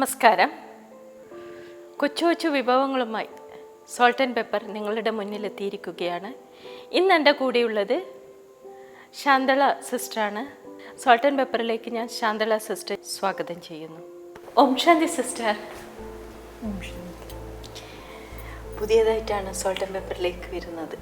നമസ്കാരം. കൊച്ചു കൊച്ചു വിഭവങ്ങളുമായി സോൾട്ട് ആൻഡ് പെപ്പർ നിങ്ങളുടെ മുന്നിലെത്തിയിരിക്കുകയാണ്. ഇന്ന് എൻ്റെ കൂടെയുള്ളത് ശാന്തള സിസ്റ്ററാണ്. സോൾട്ട് ആൻഡ് പെപ്പറിലേക്ക് ഞാൻ ശാന്തള സിസ്റ്റർ സ്വാഗതം ചെയ്യുന്നു. ഓം ശാന്തി സിസ്റ്റർ. ഓം ശാന്തി. പുതിയതായിട്ടാണ് സോൾട്ട് ആൻഡ് പെപ്പറിലേക്ക് വരുന്നത്.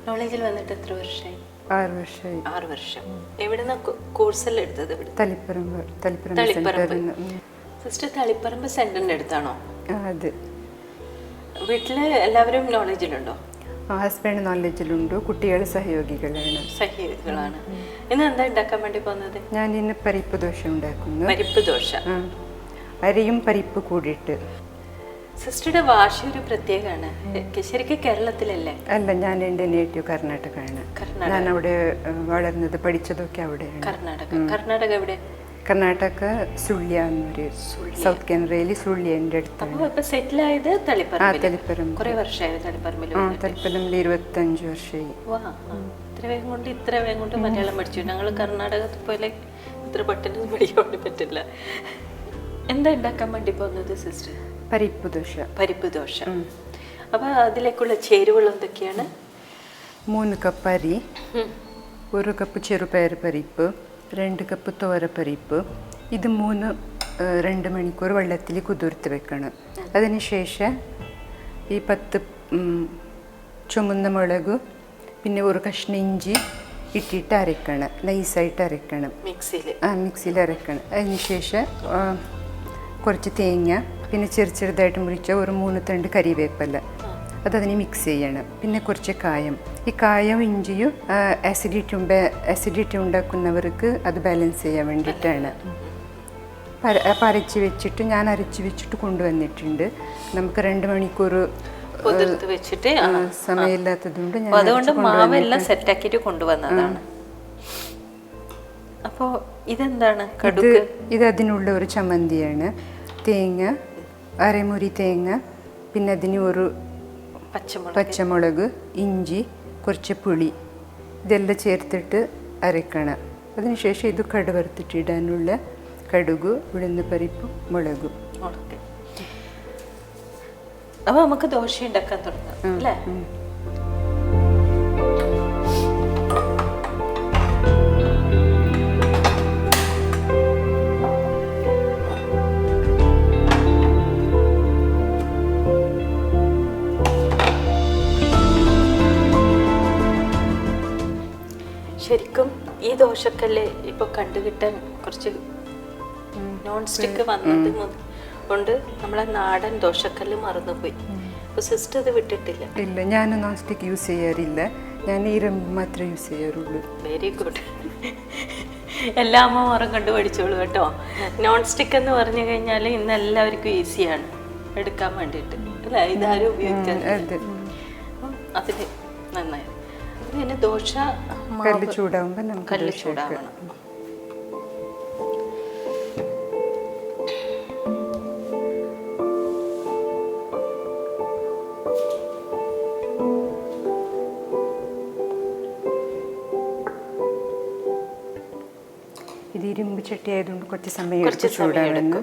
നോളേജിൽ വന്നിട്ട് എത്ര വർഷമായി? 6 വർഷമായി. 6 വർഷം. എവിടുന്ന കോഴ്സെല്ലാം എടുത്തത്? തളിപ്പറമ്പ്. സിസ്റ്റർ തളിപ്പറമ്പ് സെന്ററിന്റെ അടുത്താണോ? അതെ. വീട്ടില് എല്ലാവരും നോളേജിലുണ്ടോ? ഹസ്ബൻഡ് നോളേജിലുണ്ട്, കുട്ടികൾ സഹയോഗികളാണ്. ഇന്ന് എന്താ ഉണ്ടാക്കാൻ വേണ്ടി പോകുന്നത്? ഞാൻ ഇന്ന് പരിപ്പ് ദോശ ഉണ്ടാക്കുന്നു. പരിപ്പ് ദോശ, അരിയും പരിപ്പ് കൂടിയിട്ട്. സിസ്റ്ററുടെ ഭാഷ ഒരു പ്രത്യേകമാണ്. ശരിക്കും കേരളത്തിലല്ലേ? അല്ല, ഞാൻ എൻ്റെ നേറ്റീവ് കർണാടകയാണ്. ഞാൻ അവിടെ വളർന്നത്, പഠിച്ചതൊക്കെ അവിടെയാണ്. കർണാടക എവിടെ? കർണാടക സുള്ളിയ എന്നൊരു സൗത്ത് കാനറയിൽ സുള്ളിയൻ്റെ അടുത്താണ്. ഇപ്പൊ സെറ്റിൽ ആയത് തളിപ്പറമ്പ്. കുറെ വർഷമായി തളിപ്പറമ്പിൽ. തളിപ്പറമ്പിൽ 25 വർഷമായി. ഇത്ര വേഗം കൊണ്ട് മലയാളം പഠിച്ചു. ഞങ്ങൾ കർണാടകത്തിൽ പോലെ ഇത്ര പെട്ടെന്ന് പഠിക്കാൻ പറ്റില്ല. എന്താ ഉണ്ടാക്കാൻ വേണ്ടി പോകുന്നത് സിസ്റ്റർ? പരിപ്പ് ദോശ. അപ്പൊ അതിലേക്കുള്ള ചേരുവകൾ എന്തൊക്കെയാണ്? 3 കപ്പ് അരി, 1 കപ്പ് ചെറുപയർ പരിപ്പ്, 2 കപ്പ് തോരപ്പരിപ്പ്. ഇത് 2 മണിക്കൂർ വെള്ളത്തിൽ കുതിർത്ത് വെക്കണം. അതിനുശേഷം ഈ 10 ചുമന്ന മുളക്, പിന്നെ 1 കഷ്ണം ഇഞ്ചി ഇട്ടിട്ട് അരക്കണം. നൈസായിട്ട് അരക്കണം, മിക്സിയിൽ അരക്കണം. അതിനുശേഷം കുറച്ച് തേങ്ങ, പിന്നെ ചെറുതായിട്ട് മുറിച്ച 3 തണ്ട് കരിവേപ്പില, അതതിന് മിക്സ് ചെയ്യണം. പിന്നെ കുറച്ച് കായം. ഈ കായവും ഇഞ്ചിയും ആസിഡിറ്റി ഉണ്ടാക്കുന്നവർക്ക് അത് ബാലൻസ് ചെയ്യാൻ വേണ്ടിയിട്ടാണ്. അരച്ച് വെച്ചിട്ട്, ഞാൻ അരച്ച് വെച്ചിട്ട് കൊണ്ടുവന്നിട്ടുണ്ട്. നമുക്ക് 2 മണിക്കൂർ വെച്ചിട്ട് സമയമില്ലാത്തതുകൊണ്ട് അതുകൊണ്ട് മാവെല്ലാം സെറ്റാക്കിയിട്ട് കൊണ്ടുവന്നതാണ്. അപ്പോൾ ഇതെന്താണ്? ഇത് അതിനുള്ള ഒരു ചമ്മന്തിയാണ്. തേങ്ങ, അരമുറി തേങ്ങ, പിന്നെ അതിന് 1 പച്ചമുളക്, ഇഞ്ചി, കുറച്ച് പുളി, ഇതെല്ലാം ചേർത്തിട്ട് അരക്കണം. അതിനുശേഷം ഇത് കടുവറുത്തിട്ട് ഇടാനുള്ള കടുക്, ഉഴുന്ന് പരിപ്പ്, മുളകും. അപ്പോൾ നമുക്ക് ദോശ ഉണ്ടാക്കാൻ തുടങ്ങാം അല്ലേ? ശരിക്കും ഈ ദോശക്കല്ല് ഇപ്പോൾ കണ്ടുകിട്ടാൻ കുറച്ച് നോൺ സ്റ്റിക്ക് വന്നത് കൊണ്ട് നമ്മളെ നാടൻ ദോശക്കല്ല് മറന്നുപോയി. അപ്പോൾ സിസ്റ്റർ ഇത് വിട്ടിട്ടില്ല? ഇല്ല, ഞാൻ നോൺ സ്റ്റിക്ക് യൂസ് ചെയ്യാറില്ല. ഞാൻ ഇരുമ്പ് മാത്രമേ യൂസ് ചെയ്യാറുള്ളൂ. Very good. എല്ലാ അമ്മമാരും കണ്ടു പഠിച്ചോളൂ കേട്ടോ. നോൺ സ്റ്റിക്ക് എന്ന് പറഞ്ഞു കഴിഞ്ഞാൽ ഇന്ന് എല്ലാവർക്കും ഈസിയാണ് എടുക്കാൻ വേണ്ടിയിട്ട് അല്ലേ? ഇതാരും ഉപയോഗിക്കാൻ അതിന് നന്നായി. പിന്നെ ദോശ കല്ല് ചൂടാവുമ്പോൾ നമുക്ക് കല്ല് ചൂടാവണം. ഇത് ഇരുമ്പ് ചട്ടി ആയതുകൊണ്ട് കുറച്ച് സമയം ചൂടാവുന്നു.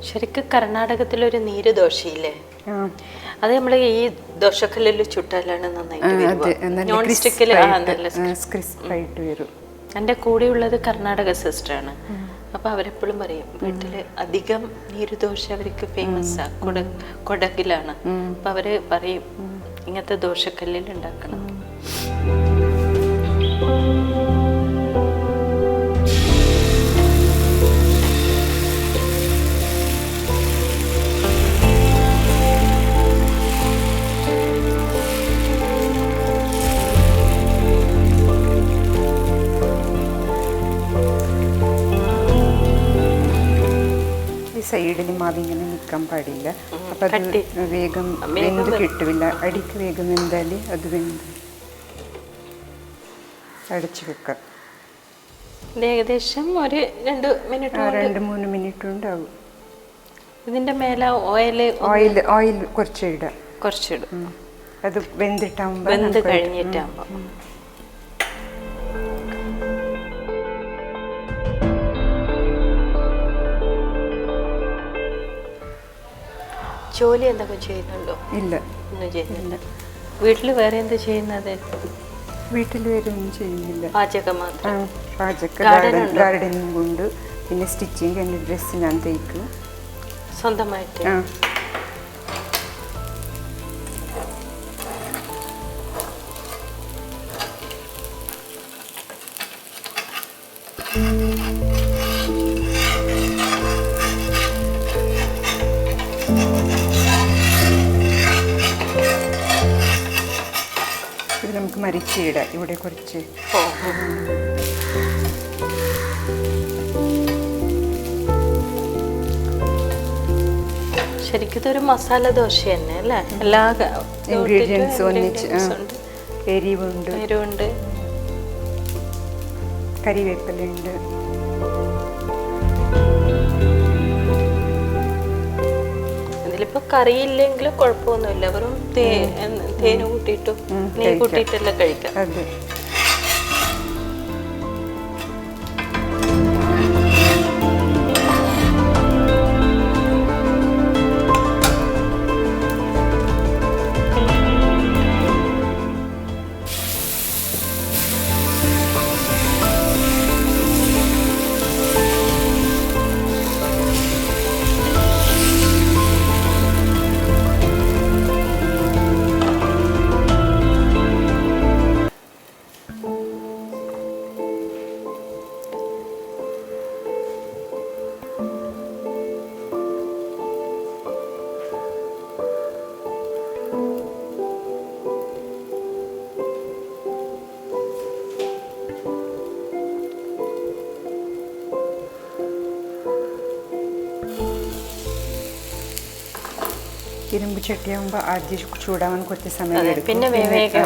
ശരിക്കും കർണാടകത്തിലൊരു നീര് ദോശയില്ലേ, അത് നമ്മൾ ഈ ദോശക്കല്ലിൽ ചുട്ടാലാണ് നന്നായിട്ട് വരും. എൻ്റെ കൂടെയുള്ളത് കർണാടക സിസ്റ്ററാണ്. അപ്പോൾ അവരെപ്പോഴും പറയും വീട്ടിൽ അധികം നീരുദോശ അവർക്ക് ഫേമസ് കൊടകിലാണ്. അപ്പം അവർ പറയും ഇങ്ങനത്തെ ദോശക്കല്ലിൽ ഉണ്ടാക്കണം. സൈഡിൽ മാവിങ്ങനെ നിൽക്കാൻ പാടില്ല. അപ്പം അത് വേഗം വെന്ത് കിട്ടില്ല. അടിക്ക് വേഗം വെന്താൽ അത് വെന്ത് അടച്ചു വെക്കാം. ഏകദേശം ഒരു 2-3 മിനിറ്റ് ഉണ്ടാവും. ഇതിൻ്റെ മേലെ ഓയിൽ ഓയിൽ കുറച്ച് ഇടാം. കുറച്ചിടും. അത് വെന്തിട്ടാകുമ്പോൾ വെന്ത് കഴിഞ്ഞിട്ടാകുമ്പോൾ. ജോലി എന്തൊക്കെ ചെയ്യുന്നുണ്ടോ? ഇല്ല, ഒന്നും ചെയ്യുന്നില്ല. വീട്ടിൽ വേറെ എന്താ ചെയ്യുന്നത്? വീട്ടിൽ വേറെ ഒന്നും ചെയ്യുന്നില്ല. പാചകം മാത്രം. ഗാർഡനിങ് കൊണ്ട് പിന്നെ സ്റ്റിച്ചിങ്, എൻ്റെ ഡ്രസ്സ് ഞാൻ തയ്ക്കും സ്വന്തമായിട്ട്. ഇത് നമുക്ക് മരിച്ചിടാം. ഇവിടെ കുറച്ച് ശരിക്കും ഇതൊരു മസാല ദോശ തന്നെ അല്ലേ? എല്ലാ ഇൻഗ്രീഡിയൻസ് ഒന്നിച്ച് എരിവുണ്ട്, കരിവേപ്പിലുണ്ട്. ഇതിലിപ്പോ കറിയില്ലെങ്കിലും കുഴപ്പമൊന്നുമില്ല. വെറും തേന് കൂട്ടിയിട്ടും നെയ്യ് കൂട്ടിയിട്ടെല്ലാം കഴിക്കാം. അതെ. ഇരുമ്പ് ചട്ടിയാകുമ്പോൾ ആദ്യം ചൂടാവാൻ കുറച്ച് സമയം എടുക്കും. പിന്നെ വേഗം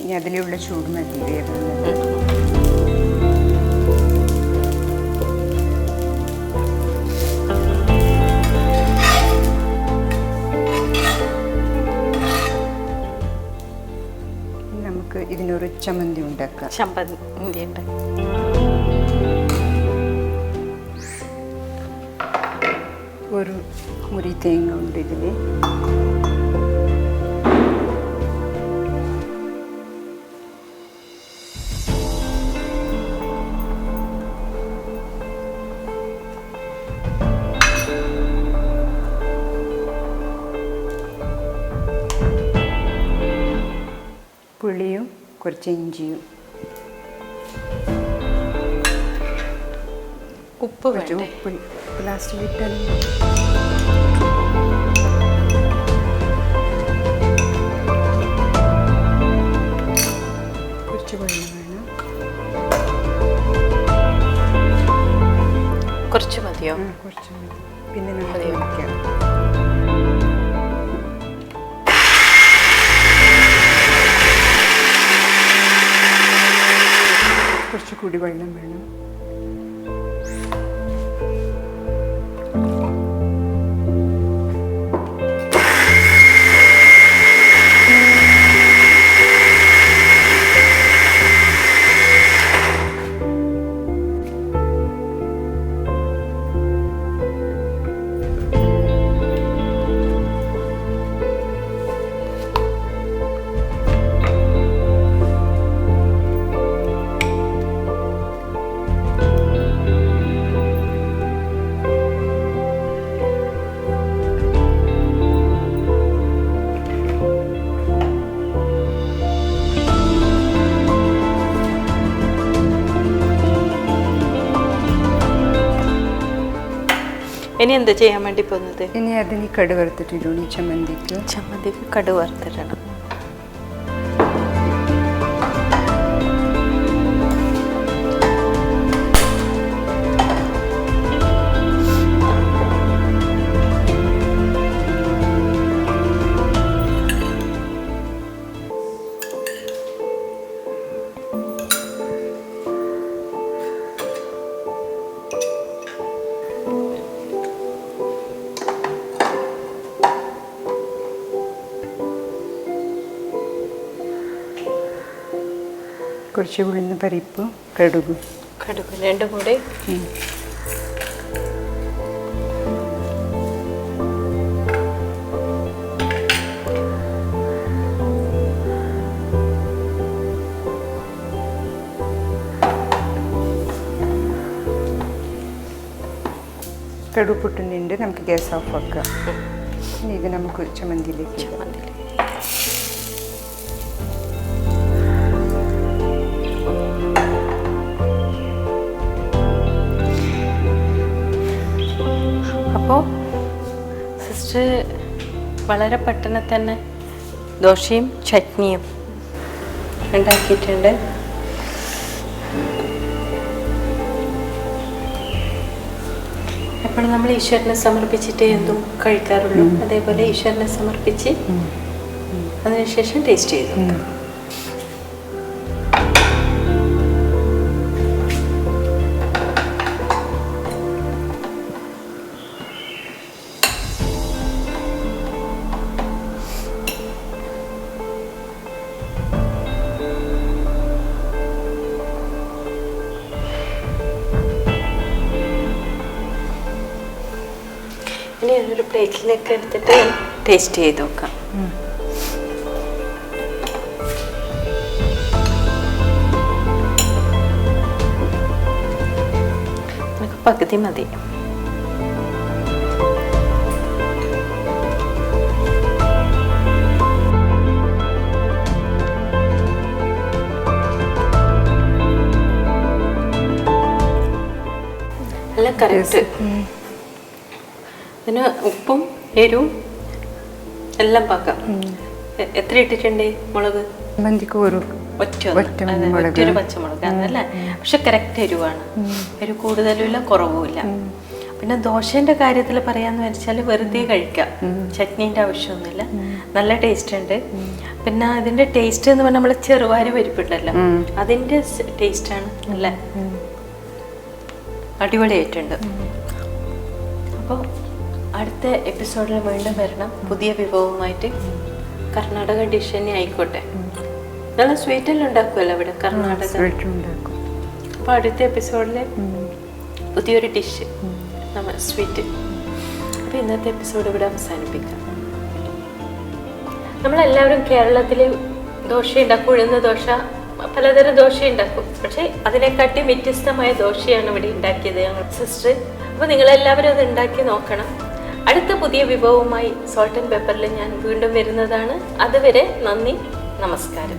ഇനി അതിലുള്ള ചൂട് മതി വേവുന്നത്. നമുക്ക് ഇതിനൊരു ചമ്മന്തി ഉണ്ടാക്കാം. ഒരു മുറി തേങ്ങ ഉണ്ട് ഇതിൽ. പുളിയും കുറച്ച് ഇഞ്ചിയും, ഉപ്പ് ലാസ്റ്റിൽ ഇട്ടാൽ കുറച്ച് വെള്ളം വേണം. കുറച്ച് മതിയോ? കുറച്ച് മതി. പിന്നെ നമുക്ക് വയ്ക്കാം. കുറച്ച് കൂടി വെള്ളം വേണം. ഇനി എന്താ ചെയ്യാൻ വേണ്ടി പോകുന്നത്? ഇനി അതിന് കടുക് വറുത്തിട്ടിടണം. ഈ ചമ്മന്തിക്ക് കടുക് വറുത്തിടണം. കുറച്ച് ഉഴുന്ന് പരിപ്പ്, കടുക് രണ്ടും കൂടി. കടുക് പൊട്ടുന്നുണ്ട്. നമുക്ക് ഗ്യാസ് ഓഫ് ആക്കാം. ഇനി ഇത് നമുക്ക് ചമ്മന്തിയിലേക്ക് അപ്പോൾ സിസ്റ്റർ വളരെ പെട്ടെന്ന് തന്നെ ദോശയും ചട്നിയും ഉണ്ടാക്കിയിട്ടുണ്ട്. എപ്പോഴും നമ്മൾ ഈശ്വരനെ സമർപ്പിച്ചിട്ട് എന്തും കഴിക്കാറുള്ളൂ. അതേപോലെ ഈശ്വരനെ സമർപ്പിച്ച് അതിനുശേഷം ടേസ്റ്റ് ചെയ്തു. ഇനി ഒരു പ്ലേറ്റിലേക്ക് എടുത്തിട്ട് ടേസ്റ്റ് ചെയ്ത് നോക്കാം. നമുക്ക് പകുതി മതി. നല്ല കറക്റ്റ്. ഇതിന് ഉപ്പും എരിവും എല്ലാം പാക്കാം. എത്ര ഇട്ടിട്ടുണ്ട് മുളക്? ഒറ്റൊരു പച്ചമുളക് അതല്ലേ. പക്ഷെ കറക്റ്റ് എരിവാണ്. എരിവ് കൂടുതലുമില്ല കുറവുമില്ല. പിന്നെ ദോശേൻ്റെ കാര്യത്തിൽ പറയാന്ന് വെച്ചാൽ വെറുതെ കഴിക്കാം. ചട്നീൻ്റെ ആവശ്യമൊന്നുമില്ല. നല്ല ടേസ്റ്റ് ഉണ്ട്. പിന്നെ അതിൻ്റെ ടേസ്റ്റ് എന്ന് പറഞ്ഞാൽ നമ്മൾ ചെറുവാര പരിപ്പുണ്ടല്ലോ, അതിൻ്റെ ടേസ്റ്റാണ് നല്ല അടിപൊളിയായിട്ടുണ്ട്. അപ്പോൾ അടുത്ത എപ്പിസോഡിൽ വീണ്ടും വരണം പുതിയ വിഭവമായിട്ട്. കർണാടക ഡിഷ് തന്നെ ആയിക്കോട്ടെ. നല്ല സ്വീറ്റെല്ലാം ഉണ്ടാക്കുമല്ലോ ഇവിടെ കർണാടക. അപ്പോൾ അടുത്ത എപ്പിസോഡിൽ പുതിയൊരു ഡിഷ് നമ്മൾ സ്വീറ്റ്. അപ്പോൾ ഇന്നത്തെ എപ്പിസോഡ് ഇവിടെ അവസാനിപ്പിക്കാം. നമ്മളെല്ലാവരും കേരളത്തിൽ ദോശ ഉണ്ടാക്കും, ഉഴുന്ന ദോശ, പലതരം ദോശ ഉണ്ടാക്കും. പക്ഷേ അതിനെക്കാട്ടി വ്യത്യസ്തമായ ദോശയാണ് ഇവിടെ ഉണ്ടാക്കിയത് ഞങ്ങൾ സിസ്റ്റർ. അപ്പോൾ നിങ്ങളെല്ലാവരും അത് ഉണ്ടാക്കി നോക്കണം. അടുത്ത പുതിയ വിഭവവുമായി സോൾട്ട് ആൻഡ് പെപ്പറിൽ ഞാൻ വീണ്ടും വരുന്നതാണ്. അതുവരെ നന്ദി, നമസ്കാരം.